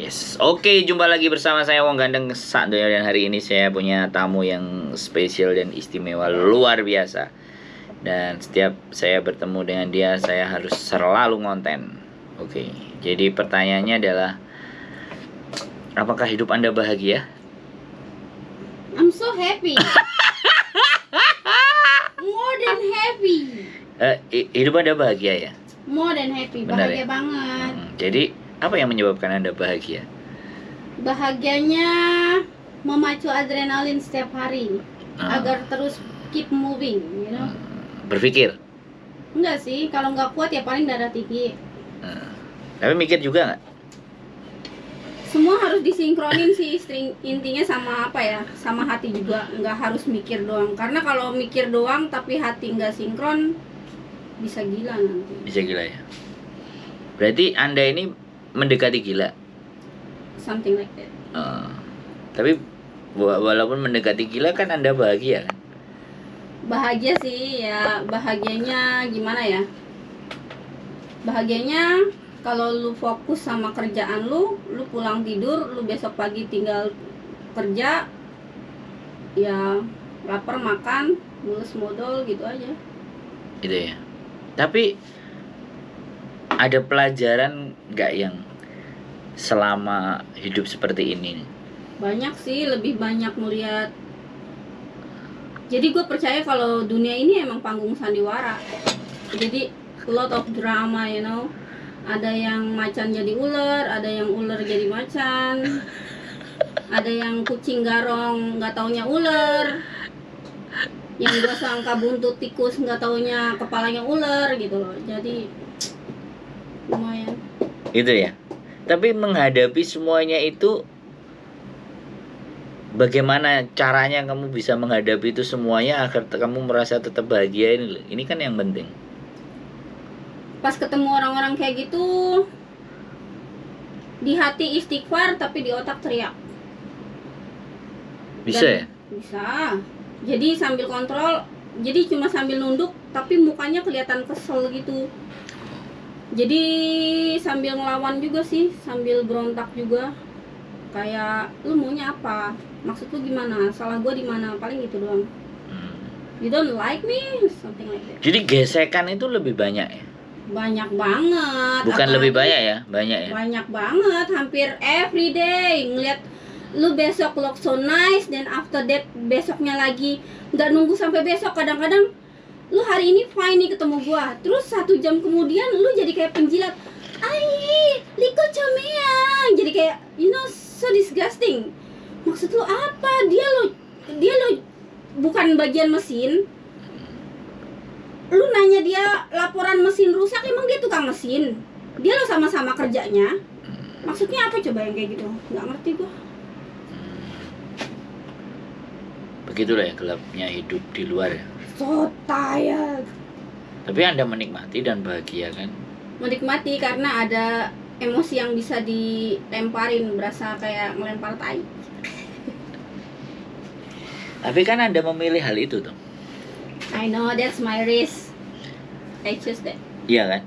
Yes. Oke, jumpa lagi bersama saya Wong Gandeng Sandoyo, dan hari ini saya punya tamu yang spesial dan istimewa luar biasa. Dan setiap saya bertemu dengan dia, saya harus selalu ngonten. Oke. Jadi pertanyaannya adalah, apakah hidup Anda bahagia? I'm so happy. More than happy. Hidup Anda bahagia ya? More than happy. Benar Bahagia ya? banget. Jadi apa yang menyebabkan Anda bahagia? Bahagianya memacu adrenalin setiap hari agar terus keep moving, you know. Berpikir? Enggak sih, kalau nggak kuat ya paling darah tinggi. Tapi mikir juga nggak? Semua harus disinkronin sih, intinya sama apa ya, sama hati juga. Nggak harus mikir doang, karena kalau mikir doang tapi hati nggak sinkron bisa gila nanti. Bisa gila ya? Berarti Anda ini mendekati gila? Something like that. Tapi walaupun mendekati gila kan Anda bahagia kan? Bahagia sih ya, bahagianya gimana ya? Bahagianya kalau lu fokus sama kerjaan lu pulang tidur, lu besok pagi tinggal kerja, ya lapar makan, mulus modal gitu aja. Gitu ya. Tapi ada pelajaran nggak yang selama hidup seperti ini? Banyak sih, lebih banyak melihat. Jadi gue percaya kalau dunia ini emang panggung sandiwara. Jadi lot of drama, you know. Ada yang macan jadi ular, ada yang ular jadi macan, ada yang kucing garong nggak taunya ular, yang gue sangka buntut tikus nggak taunya kepalanya ular gitu loh. Jadi lumayan. Itu ya. Tapi menghadapi semuanya itu, bagaimana caranya kamu bisa menghadapi itu semuanya agar kamu merasa tetap bahagia ini loh. Ini kan yang penting. Pas ketemu orang-orang kayak gitu, di hati istighfar tapi di otak teriak. Bisa ya? Bisa. Jadi sambil kontrol, jadi cuma sambil nunduk tapi mukanya kelihatan kesel gitu. Jadi sambil ngelawan juga sih, sambil berontak juga. Kayak lu maunya apa? Maksud lu gimana? Salah gua di mana? Paling gitu doang. You don't like me? Something like that. Jadi gesekan itu lebih banyak ya? Banyak banget. Bukan Apalagi lebih banyak ya? Banyak ya? Banyak banget, hampir every day ngeliat lu besok look so nice, dan after that besoknya lagi nggak nunggu sampai besok, kadang-kadang lu hari ini fine nih ketemu gua, terus 1 jam kemudian lu jadi kayak penjilat, ai liko comeang, jadi kayak you know so disgusting. Maksud lu apa? Dia lo bukan bagian mesin, lu nanya dia laporan mesin rusak, emang dia tukang mesin? Dia lo sama-sama kerjanya. Maksudnya apa coba yang kayak gitu? Nggak ngerti gua. Begitulah ya gelapnya hidup di luar ya. So tired. Tapi Anda menikmati dan bahagia kan? Menikmati karena ada emosi yang bisa dilemparin, berasa kayak melempar tai. Tapi kan Anda memilih hal itu tuh. I know, that's my risk. I choose that. Iya kan?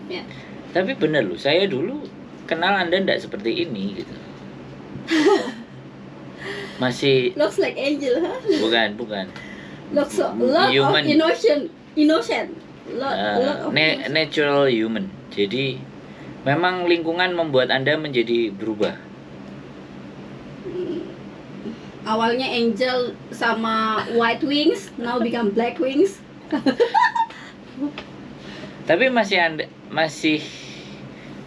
Ya. Tapi bener loh, saya dulu kenal Anda enggak seperti ini gitu. Masih Looks like angel, huh? bukan. Looks so lot Human. of innocent. Lot of Natural human. Jadi memang lingkungan membuat Anda menjadi berubah. Awalnya angel sama white wings, now become black wings. Tapi masih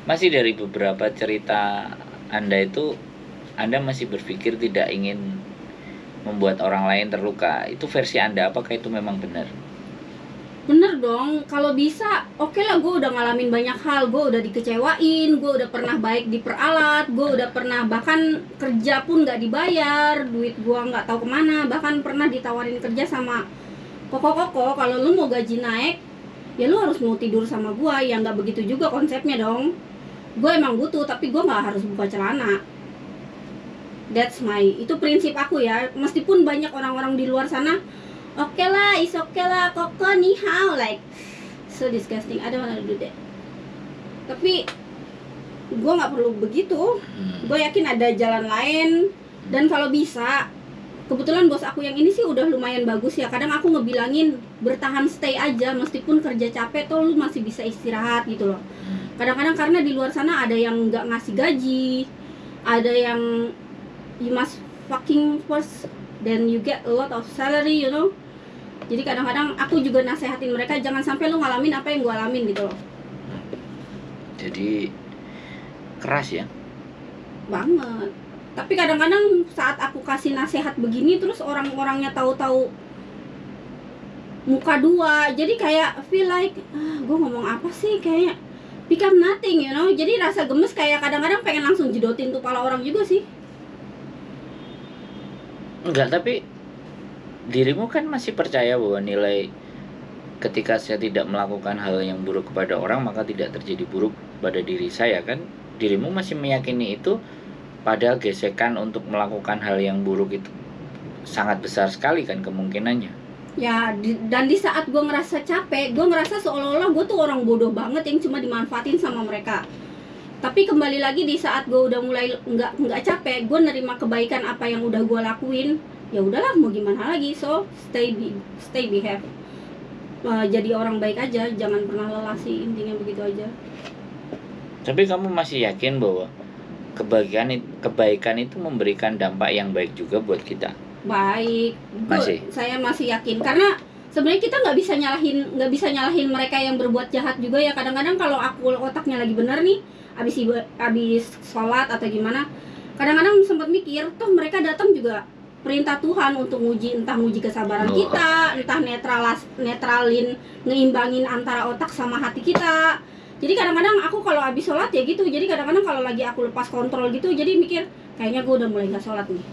dari beberapa cerita Anda itu, Anda masih berpikir tidak ingin membuat orang lain terluka. Itu versi Anda, apakah itu memang benar? Bener dong, kalau bisa oke lah, gue udah ngalamin banyak hal. Gue udah dikecewain, gue udah pernah baik diperalat, gue udah pernah bahkan kerja pun gak dibayar, duit gue gak tahu kemana. Bahkan pernah ditawarin kerja sama koko, kalau lu mau gaji naik ya lu harus mau tidur sama gue. Ya gak begitu juga konsepnya dong. Gue emang butuh, tapi gue gak harus buka celana. That's itu prinsip aku ya. Meskipun banyak orang-orang di luar sana, oke lah, is okay lah, koko ni hao, like so disgusting. I don't wanna do that. Tapi gue nggak perlu begitu. Gue yakin ada jalan lain. Dan kalau bisa, kebetulan bos aku yang ini sih udah lumayan bagus ya. Kadang aku ngebilangin bertahan stay aja, meskipun kerja capek tuh lu masih bisa istirahat gitu loh. Kadang-kadang karena di luar sana ada yang nggak ngasih gaji, ada yang you must fucking first then you get a lot of salary, you know. Jadi kadang-kadang aku juga nasehatin mereka jangan sampai lu ngalamin apa yang gue alamin gitu loh. Jadi keras ya. Banget. Tapi kadang-kadang saat aku kasih nasihat begini terus orang-orangnya tahu-tahu muka dua, jadi kayak feel like gue ngomong apa sih, kayak become nothing, you know. Jadi rasa gemes, kayak kadang-kadang pengen langsung jedotin tuh pala orang juga sih. Enggak, tapi dirimu kan masih percaya bahwa nilai ketika saya tidak melakukan hal yang buruk kepada orang maka tidak terjadi buruk pada diri saya kan. Dirimu masih meyakini itu, padahal gesekan untuk melakukan hal yang buruk itu sangat besar sekali kan kemungkinannya. Ya, dan di saat gue ngerasa capek, gue ngerasa seolah-olah gue tuh orang bodoh banget yang cuma dimanfaatin sama mereka. Tapi kembali lagi di saat gue udah mulai nggak capek, gue nerima kebaikan apa yang udah gue lakuin. Ya udahlah, mau gimana lagi. So stay behave. Jadi orang baik aja, jangan pernah lelah sih, intinya begitu aja. Tapi kamu masih yakin bahwa kebaikan itu memberikan dampak yang baik juga buat kita? Baik, Masih? Saya masih yakin, karena sebenarnya kita nggak bisa nyalahin mereka yang berbuat jahat juga ya. Kadang-kadang kalau aku otaknya lagi benar nih, abis sholat atau gimana, kadang-kadang sempat mikir toh mereka datang juga perintah Tuhan untuk entah nguji kesabaran kita, entah netralin, ngeimbangin antara otak sama hati kita. Jadi kadang-kadang aku kalau habis sholat ya gitu. Jadi kadang-kadang kalau lagi aku lepas kontrol gitu, jadi mikir kayaknya gue udah mulai nggak sholat nih.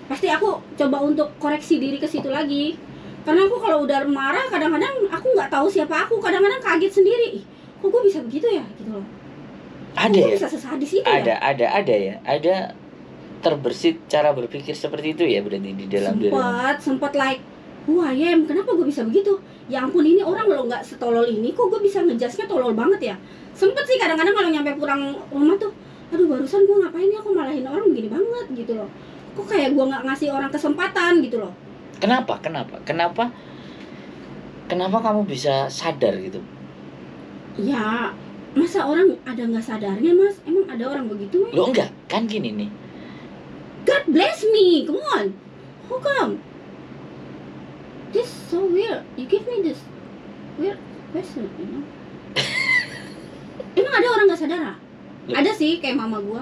Pasti aku coba untuk koreksi diri ke situ lagi. Karena aku kalau udah marah kadang-kadang aku nggak tahu siapa aku. Kadang-kadang kaget sendiri. Kok gue bisa begitu ya gitu loh. Ada ya? Bisa sesadis itu ada, ya? Ada ya. Ada terbersit cara berpikir seperti itu ya berarti di dalam diri. Sempat like, wah ya, kenapa gue bisa begitu? Ya ampun, ini orang lo nggak setolol ini, kok gue bisa ngejasnya tolol banget ya? Sempet sih kadang-kadang kalau nyampe pulang rumah tuh, aduh barusan gue ngapain ya, aku malahin orang begini banget gitu loh. Kok kayak gue nggak ngasih orang kesempatan gitu loh. Kenapa kamu bisa sadar gitu? Ya masa orang ada nggak sadarnya mas? Emang ada orang begitu? Lo enggak, kan gini nih. God bless me, come on. How come? This so weird. You give me this weird question, you know? Emang ada orang nggak sadar? Ada sih, kayak mama gua.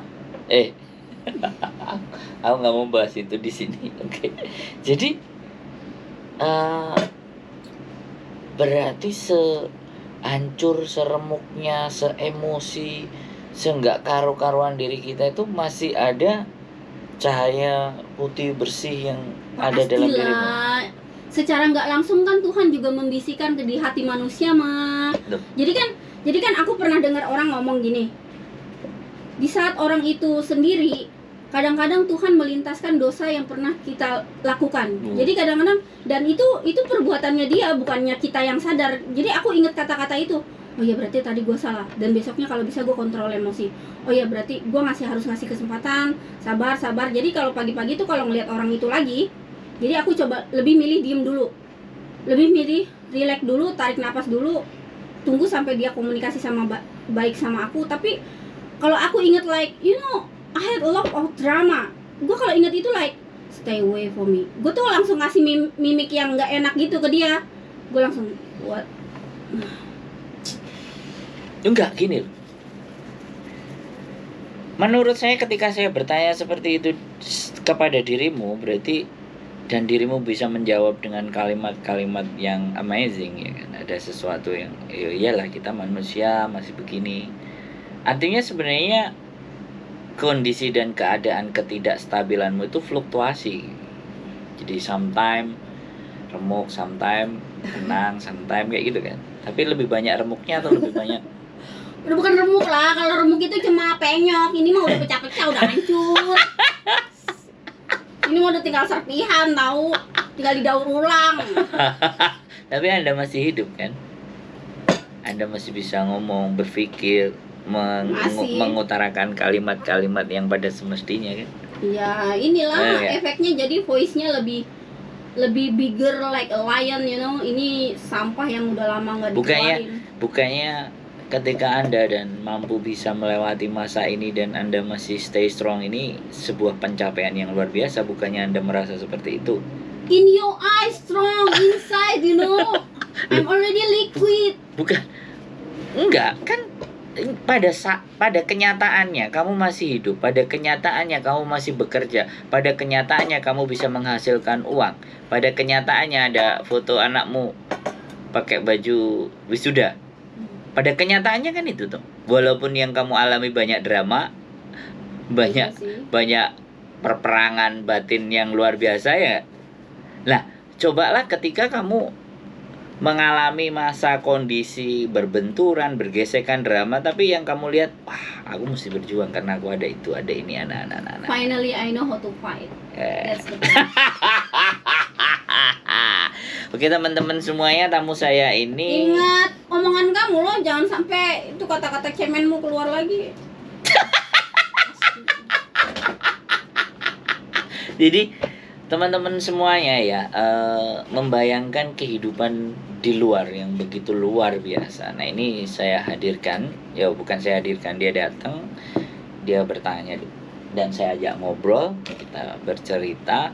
Aku nggak mau bahas itu di sini, oke? Jadi berarti sehancur, seremuknya, seemosi, seenggak karu-karuan diri kita itu masih ada cahaya putih bersih yang ada dalam dirimu. Secara nggak langsung kan Tuhan juga membisikkan di hati manusia mah. Jadi kan aku pernah dengar orang ngomong gini, di saat orang itu sendiri, kadang-kadang Tuhan melintaskan dosa yang pernah kita lakukan. Jadi kadang-kadang, dan itu perbuatannya dia, bukannya kita yang sadar. Jadi aku ingat kata-kata itu. Oh ya berarti tadi gue salah, dan besoknya kalau bisa gue kontrol emosi. Oh ya berarti gue harus ngasih kesempatan, sabar. Jadi kalau pagi-pagi tuh kalau ngelihat orang itu lagi, jadi aku coba lebih milih diem dulu, lebih milih relax dulu, tarik napas dulu, tunggu sampai dia komunikasi sama baik sama aku. Tapi kalau aku inget like, you know, I had a lot of drama, gue kalau inget itu like, stay away from me. Gue tuh langsung ngasih mimik yang nggak enak gitu ke dia. Gue langsung what? Enggak, gini loh. Menurut saya ketika saya bertanya seperti itu kepada dirimu, berarti dan dirimu bisa menjawab dengan kalimat-kalimat yang amazing ya kan. Ada sesuatu yang iyalah kita manusia masih begini. Artinya sebenarnya kondisi dan keadaan ketidakstabilanmu itu fluktuasi. Jadi sometime remuk, sometime tenang, sometime kayak gitu kan. Tapi lebih banyak remuknya atau lebih banyak? Udah bukan remuk lah, kalau remuk itu cuma penyok. Ini mah udah pecah-pecah, udah hancur. Ini mah udah tinggal serpihan tahu, tinggal didaur ulang. Tapi Anda masih hidup kan? Anda masih bisa ngomong, berpikir, Masih. mengutarakan kalimat-kalimat yang pada semestinya kan. Ya inilah Ya. efeknya, jadi voice-nya lebih bigger like a lion, you know. Ini sampah yang udah lama nggak dikeluarin. Bukannya ketika Anda dan mampu bisa melewati masa ini dan Anda masih stay strong, ini sebuah pencapaian yang luar biasa. Bukannya Anda merasa seperti itu? In your eyes strong, inside, you know. I'm already liquid. Bukan. Enggak, kan pada kenyataannya kamu masih hidup, pada kenyataannya kamu masih bekerja, pada kenyataannya kamu bisa menghasilkan uang, pada kenyataannya ada foto anakmu pakai baju wisuda. Pada kenyataannya kan itu tuh. Walaupun yang kamu alami banyak drama, banyak Iya sih. banyak perperangan batin yang luar biasa ya. Nah, cobalah ketika kamu mengalami masa kondisi berbenturan, bergesekan, drama, tapi yang kamu lihat, wah, aku mesti berjuang karena aku ada itu, ada ini, anak-anak. Finally I know how to fight. That's the thing. Oke teman-teman semuanya, tamu saya ini Ingat omongan kamu loh, jangan sampai itu kata-kata cemenmu keluar lagi. Jadi teman-teman semuanya ya, membayangkan kehidupan di luar yang begitu luar biasa. Nah ini saya hadirkan, ya bukan saya hadirkan, dia datang, dia bertanya dan saya ajak ngobrol, kita bercerita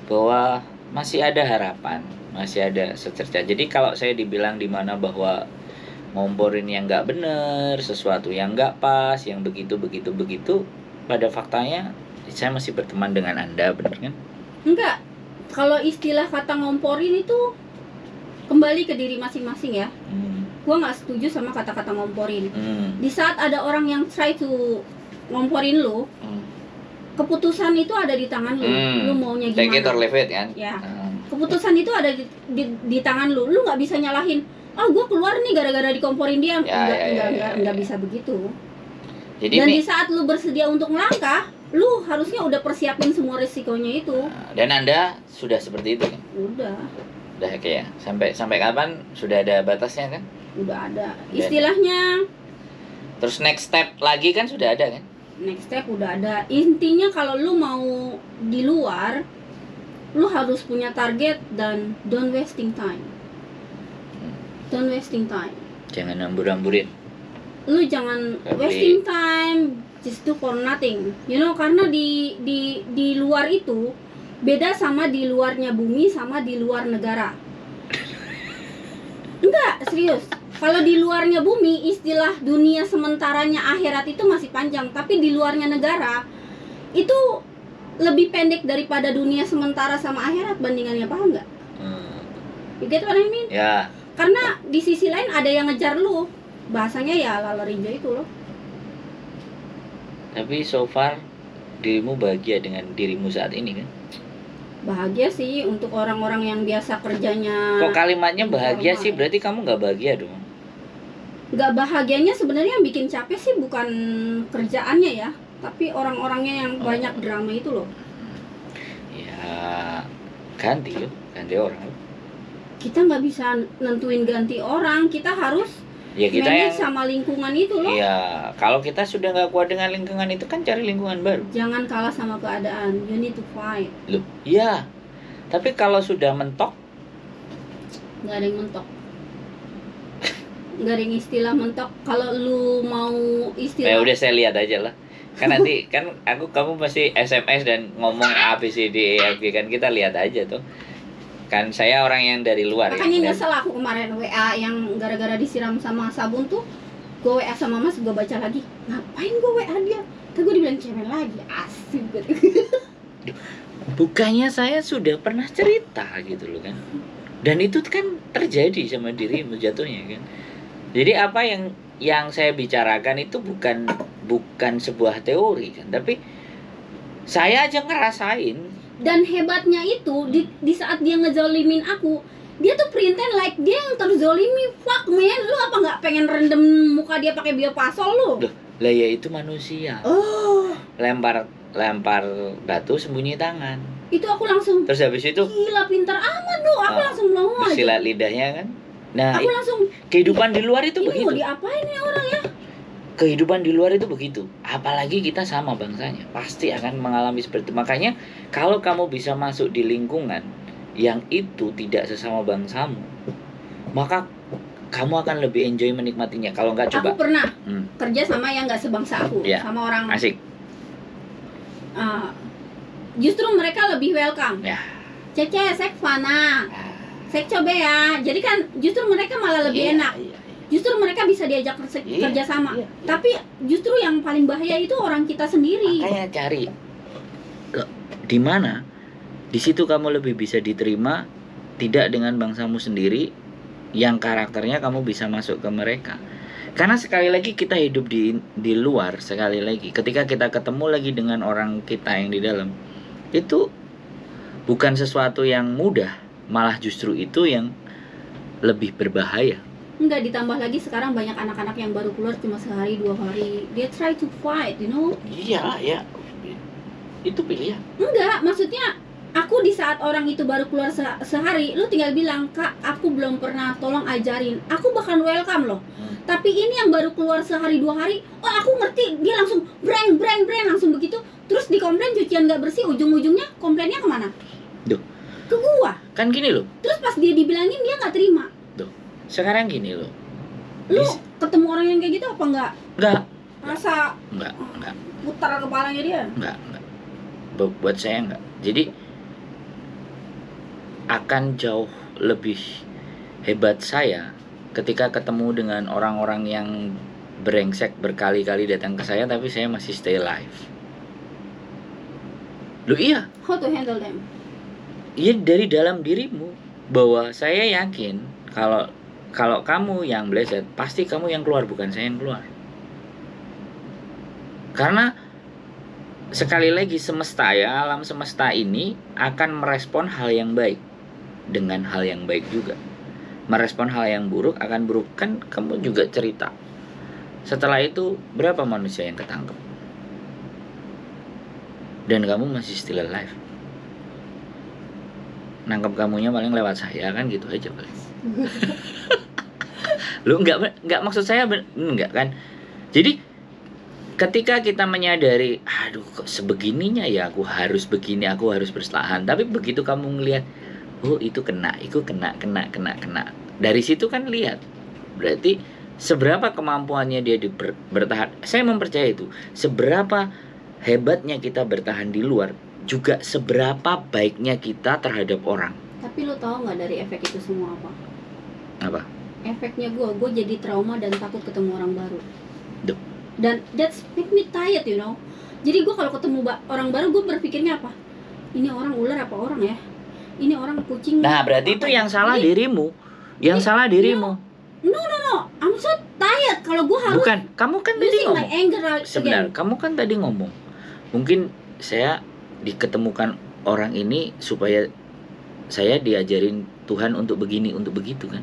bahwa masih ada harapan, masih ada secerca. Jadi kalau saya dibilang di mana bahwa ngomporin yang nggak bener, sesuatu yang nggak pas, yang begitu, pada faktanya saya masih berteman dengan Anda, bener kan? Enggak. Kalau istilah kata ngomporin itu kembali ke diri masing-masing ya. Gua nggak setuju sama kata-kata ngomporin. Di saat ada orang yang try to ngomporin lu, keputusan itu ada di tangan lu. Lu maunya Take it or gimana? leave it kan? Ya. Keputusan itu ada di tangan lu. Lu nggak bisa nyalahin. Gua keluar nih gara-gara dikomporin dia. Nggak bisa begitu. Jadi Dan nih, di saat lu bersedia untuk melangkah, lu harusnya udah persiapin semua risikonya itu. dan Anda sudah seperti itu kan? Udah Kayak sampai kapan sudah ada batasnya kan? udah ada istilahnya. Terus next step lagi kan sudah ada kan? Next step udah ada. Intinya kalau lu mau di luar, lu harus punya target dan don't wasting time. Jangan hambur-hamburin. Lu jangan Tapi- wasting time just do for nothing, you know, karena di luar itu beda sama di luarnya bumi sama di luar negara. Enggak, serius. Kalau di luarnya bumi, istilah dunia sementaranya akhirat itu masih panjang, tapi di luarnya negara itu lebih pendek daripada dunia sementara sama akhirat bandingannya, paham nggak? You get what I mean? Ya, Karena di sisi lain ada yang ngejar lu. Bahasanya ya lalor hijau itu loh. tapi so far dirimu bahagia dengan dirimu saat ini kan? Bahagia sih untuk orang-orang yang biasa kerjanya. Kok kalimatnya bahagia normal. sih? Berarti kamu nggak bahagia dong? Nggak bahagianya sebenarnya yang bikin capek sih bukan kerjaannya ya, tapi orang-orangnya yang banyak drama itu loh. Ya, ganti orang. Kita nggak bisa nentuin ganti orang, kita harus Ya kita manage yang, sama lingkungan itu loh. ya kalau kita sudah nggak kuat dengan lingkungan itu kan cari lingkungan baru. Jangan kalah sama keadaan, you need to fight. Loh, iya. Tapi kalau sudah mentok, Nggak ada yang mentok. Nggak ada yang istilah mentok. Kalau lu mau ya istilah udah saya lihat aja lah. Kan nanti kan kamu pasti SMS dan ngomong A B C D E F G kan, kita lihat aja tuh. Kan saya orang yang dari luar makanya ya. nyesel aku kemarin WA yang gara-gara disiram sama sabun tuh. Gue WA sama mas, gue baca lagi. Ngapain gue WA dia? Kan gue dibilang cemen lagi. Asik gitu. Bukannya saya sudah pernah cerita gitu loh kan. Dan itu kan terjadi sama dirimu jatuhnya kan. Jadi apa yang saya bicarakan itu bukan sebuah teori kan, tapi saya aja ngerasain. Dan hebatnya itu di saat dia ngezolimin aku, dia tuh pretend like dia yang terzolimi. Fuck man, lu apa nggak pengen rendem muka dia pakai biopasol lu? Loh, lah ya itu manusia. Oh, Lempar batu sembunyi tangan. itu aku langsung Terus habis itu gila pintar amat lu. Aku langsung melongo aja. bersilat lidahnya kan. Nah, Aku langsung kehidupan di luar itu ini mau begitu. diapain ya orang ya? kehidupan di luar itu begitu. Apalagi kita sama bangsanya, pasti akan mengalami seperti itu. Makanya kalau kamu bisa masuk di lingkungan yang itu tidak sesama bangsamu, maka kamu akan lebih enjoy menikmatinya. Kalau nggak coba. Aku pernah Hmm, kerja sama yang nggak sebangsa aku, Ya. sama orang asik. justru mereka lebih welcome. Ya. Cece, sek fana, sek coba ya. Jadi kan justru mereka malah lebih Iya, enak. iya, iya. Justru mereka bisa diajak Iya, kerja sama. iya. Tapi justru yang paling bahaya itu orang kita sendiri. Makanya cari di mana di situ kamu lebih bisa diterima, tidak dengan bangsamu sendiri yang karakternya kamu bisa masuk ke mereka. Karena sekali lagi kita hidup di luar, sekali lagi ketika kita ketemu lagi dengan orang kita yang di dalam, itu bukan sesuatu yang mudah, malah justru itu yang lebih berbahaya. Enggak, ditambah lagi sekarang banyak anak-anak yang baru keluar cuma sehari 2 hari. Dia try to fight, you know. Iya, ya. Itu pilihan. Enggak, maksudnya aku di saat orang itu baru keluar sehari, lu tinggal bilang, "Kak, aku belum pernah, tolong ajarin." Aku bahkan welcome loh. Tapi ini yang baru keluar sehari 2 hari, oh aku ngerti, dia langsung breng langsung begitu. Terus dikomplain cucian nggak bersih, ujung-ujungnya komplainnya kemana? Duh. Ke gua. Kan gini loh. Terus pas dia dibilangin dia nggak terima. Sekarang gini loh. Lu ketemu orang yang kayak gitu apa enggak? Enggak. Rasa Enggak. putar kepalanya dia. Enggak. Buat saya enggak. Jadi akan jauh lebih hebat saya ketika ketemu dengan orang-orang yang brengsek berkali-kali datang ke saya tapi saya masih stay alive. Loh iya. How to handle them? Iya, dari dalam dirimu, bahwa saya yakin kalau kamu yang blessed, pasti kamu yang keluar, bukan saya yang keluar. Karena sekali lagi semesta ya, alam semesta ini akan merespon hal yang baik dengan hal yang baik juga. Merespon hal yang buruk akan buruk. Kan kamu juga cerita. Setelah itu berapa manusia yang ketangkep? Dan kamu masih still alive. Nangkep kamunya paling lewat saya, kan gitu aja paling. Lu enggak maksud saya enggak kan. Jadi ketika kita menyadari, aduh kok sebegininya ya, aku harus begini, aku harus bertahan. Tapi begitu kamu ngelihat, oh itu kena. Dari situ kan lihat, berarti seberapa kemampuannya dia bertahan. Saya mempercayai itu. Seberapa hebatnya kita bertahan di luar, juga seberapa baiknya kita terhadap orang. Tapi lu tahu nggak dari efek itu semua apa? Apa? Efeknya gue jadi trauma dan takut ketemu orang baru. Duh. Dan that's make me tired, you know. Jadi gue kalau ketemu orang baru, gue berpikirnya apa? Ini orang ular apa orang ya? Ini orang kucing. Nah, berarti itu yang salah dirimu. Yang salah dirimu. No, I'm so tired. Kalau gue harus Bukan, kamu kan tadi using my ngomong. anger Sebentar, again. kamu kan tadi ngomong. Mungkin saya diketemukan orang ini supaya saya diajarin Tuhan untuk begini, untuk begitu kan.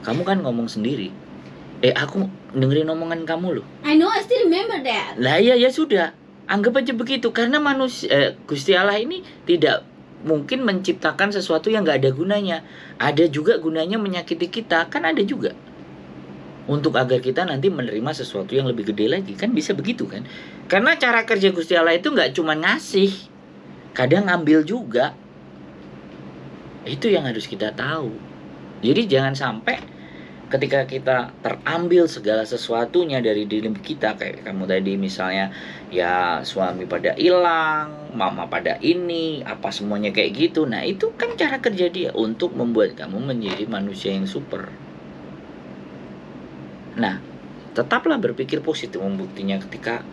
Kamu kan ngomong sendiri. Aku dengerin omongan kamu loh. I know, I still remember that. Lah iya ya sudah. Anggap aja begitu, karena manusia Gusti Allah ini tidak mungkin menciptakan sesuatu yang nggak ada gunanya. Ada juga gunanya menyakiti kita, kan ada juga. Untuk agar kita nanti menerima sesuatu yang lebih gede lagi, kan bisa begitu kan? Karena cara kerja Gusti Allah itu nggak cuma ngasih, kadang ngambil juga. Itu yang harus kita tahu. Jadi jangan sampai ketika kita terambil segala sesuatunya dari diri kita, kayak kamu tadi misalnya, ya suami pada hilang, mama pada ini, apa semuanya kayak gitu. Nah itu kan cara kerja dia untuk membuat kamu menjadi manusia yang super. Nah tetaplah berpikir positif, membuktinya ketika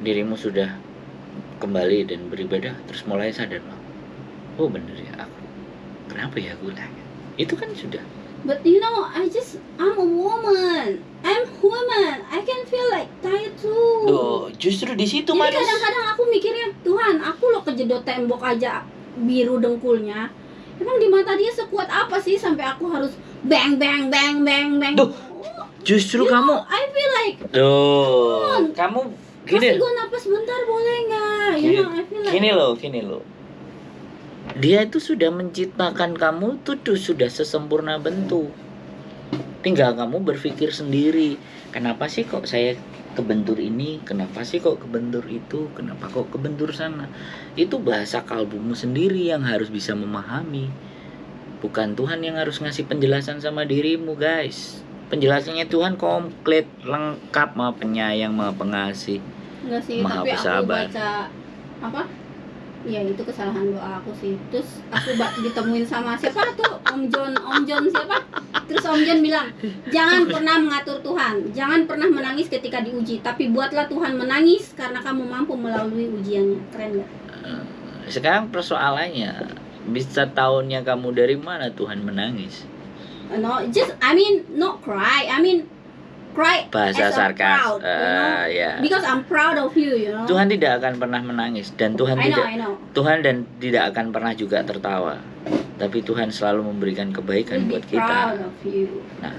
dirimu sudah kembali dan beribadah, terus mulai sadar, oh bener ya aku, kenapa ya aku nanya, itu kan sudah. But you know, I'm a woman. I'm human. I can feel like tired too. Duh, justru di situ Jadi manusia. kadang-kadang aku mikirnya, Tuhan, aku lo kejedot tembok aja biru dengkulnya. Emang di mata dia sekuat apa sih sampai aku harus bang. Duh, justru You kamu. know, I feel like, Duh, kamu kasih gini. gue napas bentar boleh nggak? You know, I feel like. Gini loh. Dia itu sudah menciptakan kamu tuh sudah sesempurna bentuk. Tinggal kamu berpikir sendiri. Kenapa sih kok saya kebentur ini, kenapa sih kok kebentur itu, kenapa kok kebentur sana. Itu bahasa kalbumu sendiri yang harus bisa memahami. Bukan Tuhan yang harus ngasih penjelasan sama dirimu, guys. Penjelasannya Tuhan komplit, lengkap, Maha Penyayang, Maha Pengasih, Enggak sih, Maha tapi aku Pesabar. baca apa? Ya itu kesalahan doa aku sih. Terus aku ditemuin sama siapa tuh? Om John siapa? Terus Om John bilang, jangan pernah mengatur Tuhan, jangan pernah menangis ketika diuji, tapi buatlah Tuhan menangis karena kamu mampu melalui ujiannya. Keren gak? Sekarang persoalannya, bisa tahunnya kamu dari mana Tuhan menangis? No, I mean not cry. I mean cry Bahasa as I'm sarkas. proud, Ya. because I'm proud of you, you know. Tuhan tidak akan pernah menangis, dan Tuhan I tidak know. Tuhan dan tidak akan pernah juga tertawa. Tapi Tuhan selalu memberikan kebaikan We'll be buat proud kita. of you. Nah,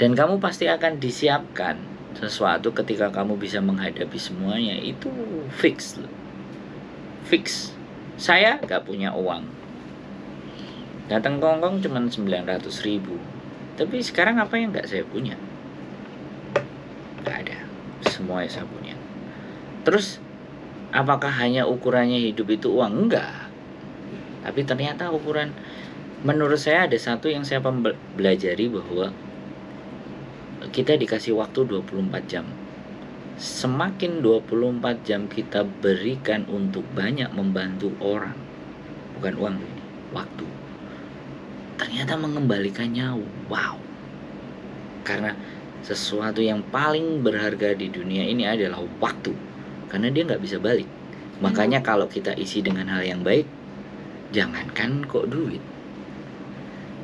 dan kamu pasti akan disiapkan sesuatu ketika kamu bisa menghadapi semuanya. Itu fix loh. Fix. Saya gak punya uang. Datang ke Hongkong cuma 900.000. Tapi sekarang apa yang gak saya punya? Gak ada. Semua yang saya punya. Terus apakah hanya ukurannya hidup itu uang? Enggak. Tapi ternyata ukuran, menurut saya ada satu yang saya pelajari, bahwa kita dikasih waktu 24 jam. Semakin 24 jam kita berikan untuk banyak membantu orang, bukan uang ini, waktu, ternyata mengembalikannya wow. Karena sesuatu yang paling berharga di dunia ini adalah waktu, karena dia nggak bisa balik. Makanya kalau kita isi dengan hal yang baik, jangankan kok duit,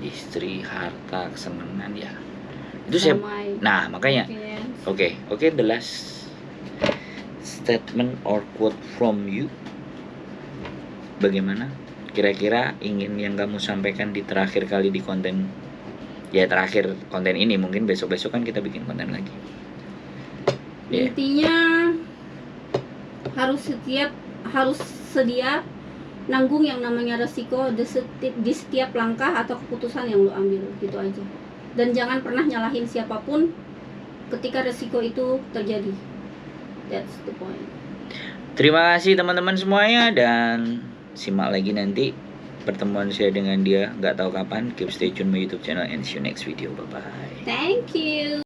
istri, harta, kesenangan, ya itu saya. Damai. Nah makanya Confidence. oke, the last statement or quote from you. Bagaimana? Kira-kira ingin yang kamu sampaikan di terakhir kali di konten, ya terakhir konten ini, mungkin besok-besok kan kita bikin konten lagi. Ya. Intinya harus sedia nanggung yang namanya resiko di setiap langkah atau keputusan yang lo ambil, gitu aja. Dan jangan pernah nyalahin siapapun ketika resiko itu terjadi. That's the point. Terima kasih teman-teman semuanya, dan simak lagi nanti pertemuan saya dengan dia, nggak tahu kapan. Keep stay tune my YouTube channel and see you next video. Bye bye. Thank you.